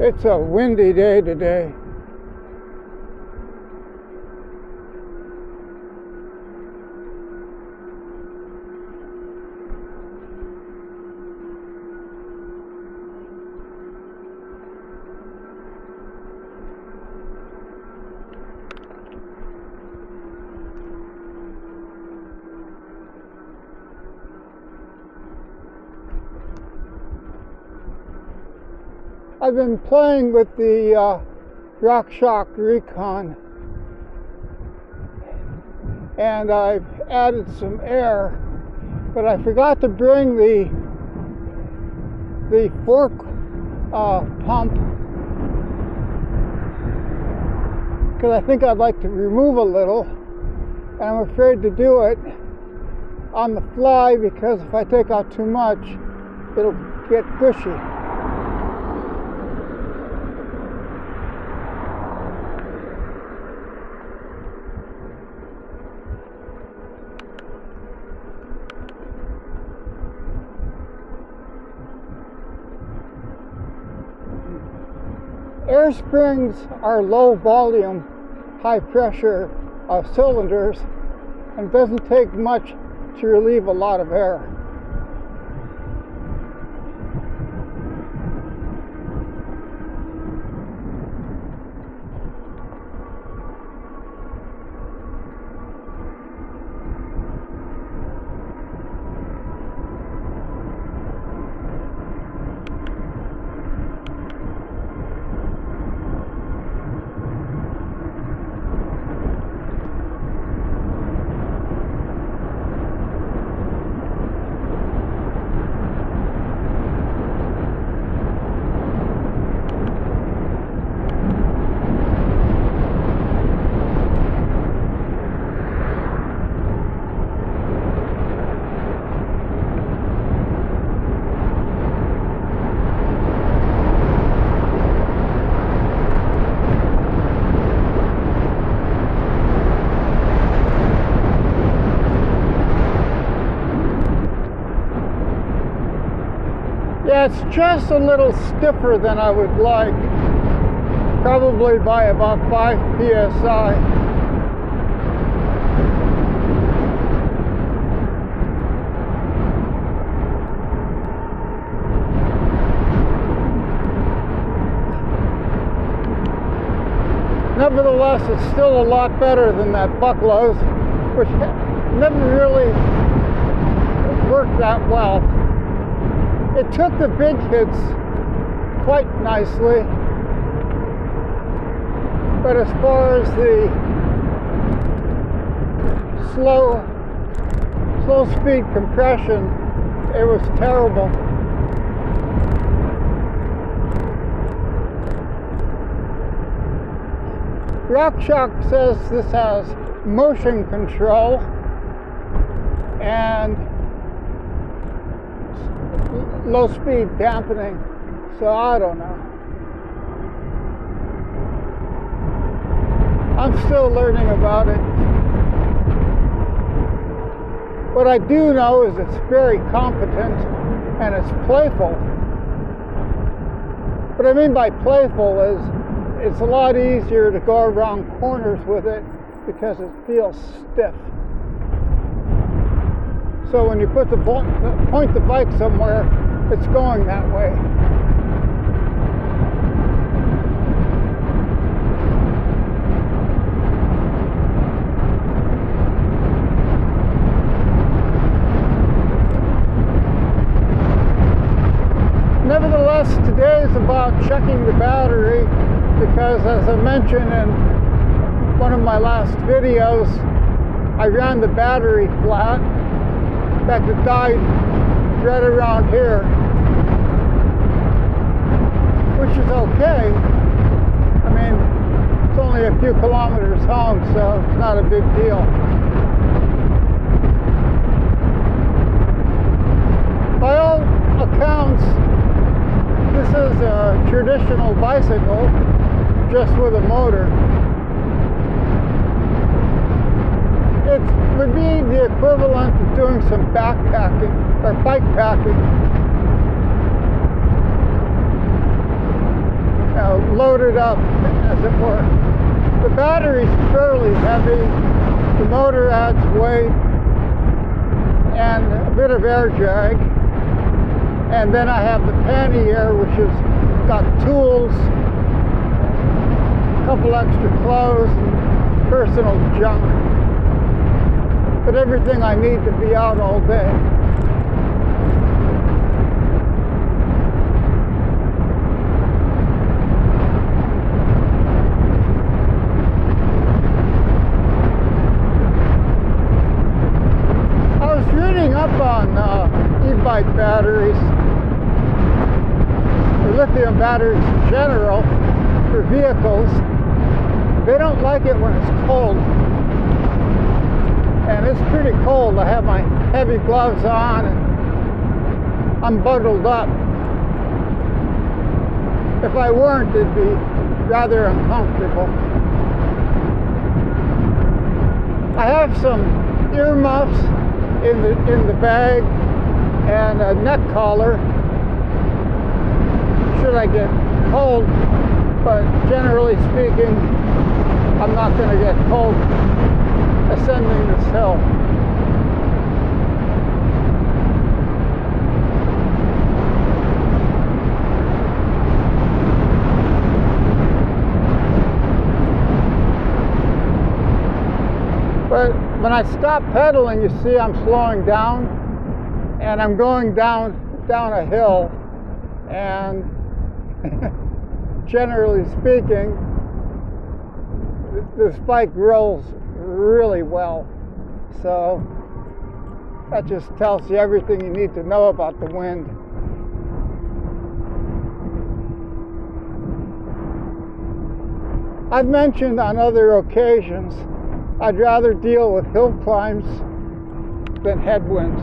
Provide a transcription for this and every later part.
It's a windy day today. I've been playing with the RockShox Recon, and I've added some air, but I forgot to bring the fork pump, because I think I'd like to remove a little, and I'm afraid to do it on the fly, because if I take out too much, it'll get gushy. Air springs are low volume, high pressure cylinders, and it doesn't take much to relieve a lot of air. Yeah, it's just a little stiffer than I would like, probably by about 5 psi. Nevertheless, it's still a lot better than that Bucklows, which never really worked that well. It took the big hits quite nicely, but as far as the slow speed compression, it was terrible. RockShox says this has motion control and low speed dampening, so I don't know. I'm still learning about it. What I do know is it's very competent and it's playful. What I mean by playful is it's a lot easier to go around corners with it because it feels stiff. So when you point the bike somewhere, it's going that way. Nevertheless, today is about checking the battery, because as I mentioned in one of my last videos, I ran the battery flat. In fact, it died right around here, which is okay. I mean, it's only a few kilometers home, so it's not a big deal. By all accounts, this is a traditional bicycle, just with a motor. It would be the equivalent of doing some backpacking or bike packing. loaded up, as it were. The battery's fairly heavy, the motor adds weight, and a bit of air drag. And then I have the pannier, which has got tools, a couple extra clothes, and personal junk. But everything I need to be out all day. Up on e-bike batteries, or lithium batteries in general, for vehicles. They don't like it when it's cold, and it's pretty cold. I have my heavy gloves on and I'm bundled up. If I weren't, it'd be rather uncomfortable. I have some earmuffs in the bag and a neck collar should I get cold, but generally speaking I'm not going to get cold ascending this hill. But when I stop pedaling, you see I'm slowing down, and I'm going down a hill, and generally speaking, this bike rolls really well. So that just tells you everything you need to know about the wind. I've mentioned on other occasions I'd rather deal with hill climbs than headwinds.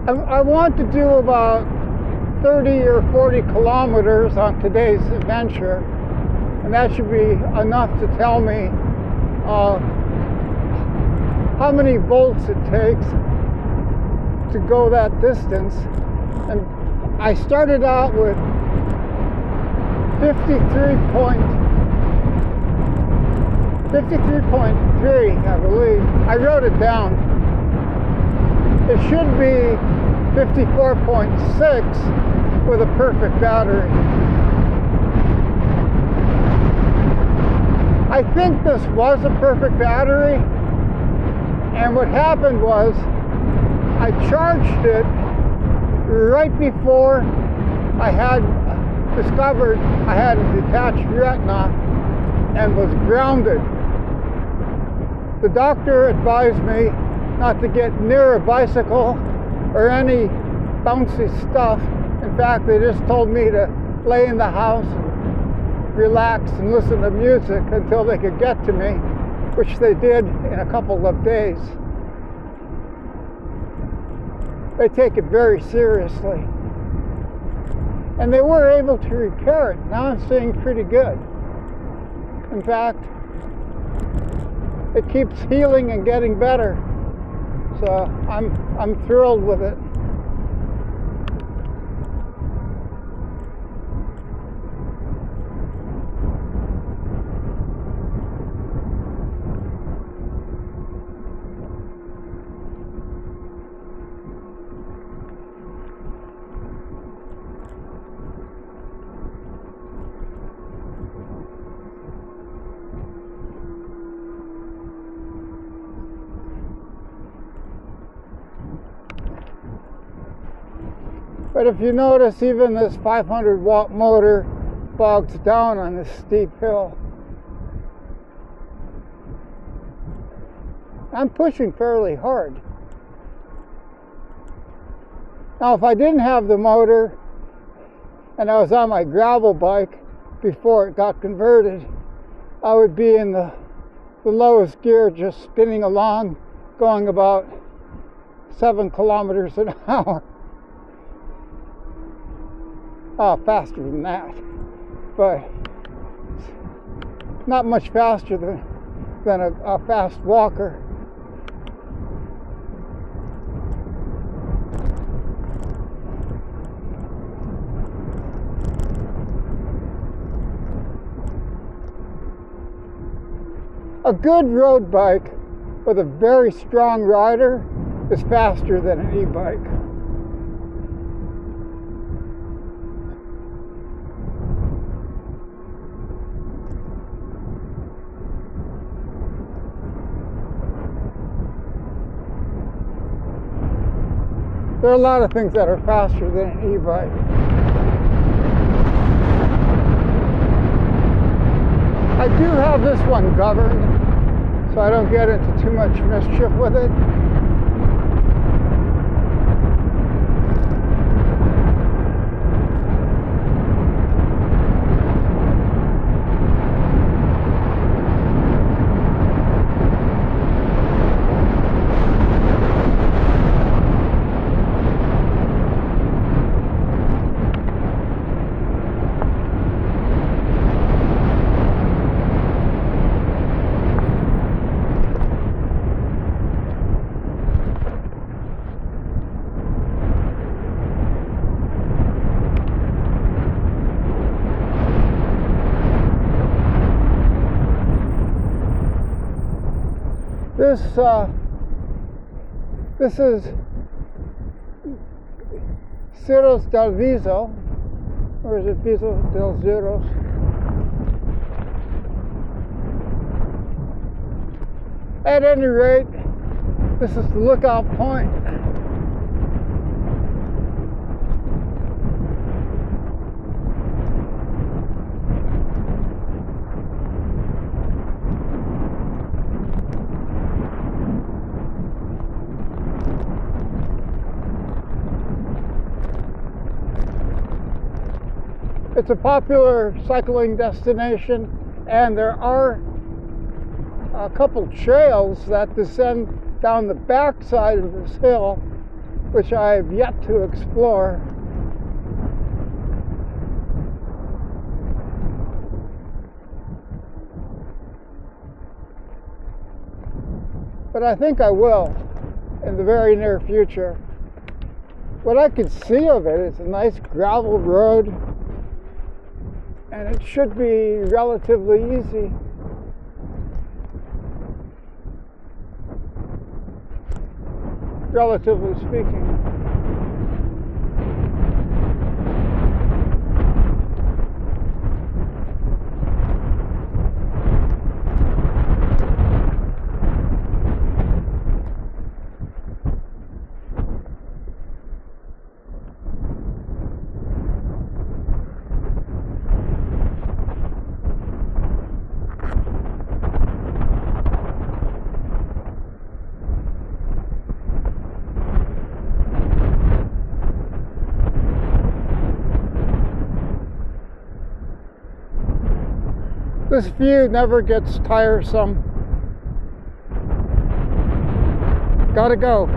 I want to do about 30 or 40 kilometers on today's adventure, and that should be enough to tell me how many volts it takes to go that distance. And I started out with 53.3, I believe. I wrote it down. It should be 54.6 with a perfect battery. I think this was a perfect battery, and what happened was I charged it right before I had discovered I had a detached retina and was grounded. The doctor advised me not to get near a bicycle or any bouncy stuff. In fact, they just told me to lay in the house and relax and listen to music until they could get to me, which they did in a couple of days. They take it very seriously. And they were able to repair it. Now I'm seeing pretty good. In fact, it keeps healing and getting better. So I'm thrilled with it. But if you notice, even this 500 watt motor bogs down on this steep hill. I'm pushing fairly hard. Now, if I didn't have the motor and I was on my gravel bike before it got converted, I would be in the lowest gear, just spinning along, going about 7 kilometers an hour. faster than that, but not much faster than a fast walker. A good road bike with a very strong rider is faster than an e-bike. There are a lot of things that are faster than an e-bike. I do have this one governed, so I don't get into too much mischief with it. This is Cerros del Viso, or is it Viso del Cerros? At any rate, this is the lookout point. It's a popular cycling destination, and there are a couple trails that descend down the backside of this hill, which I have yet to explore. But I think I will in the very near future. What I could see of it is a nice gravel road, and it should be relatively easy. Relatively speaking. This view never gets tiresome. Gotta go.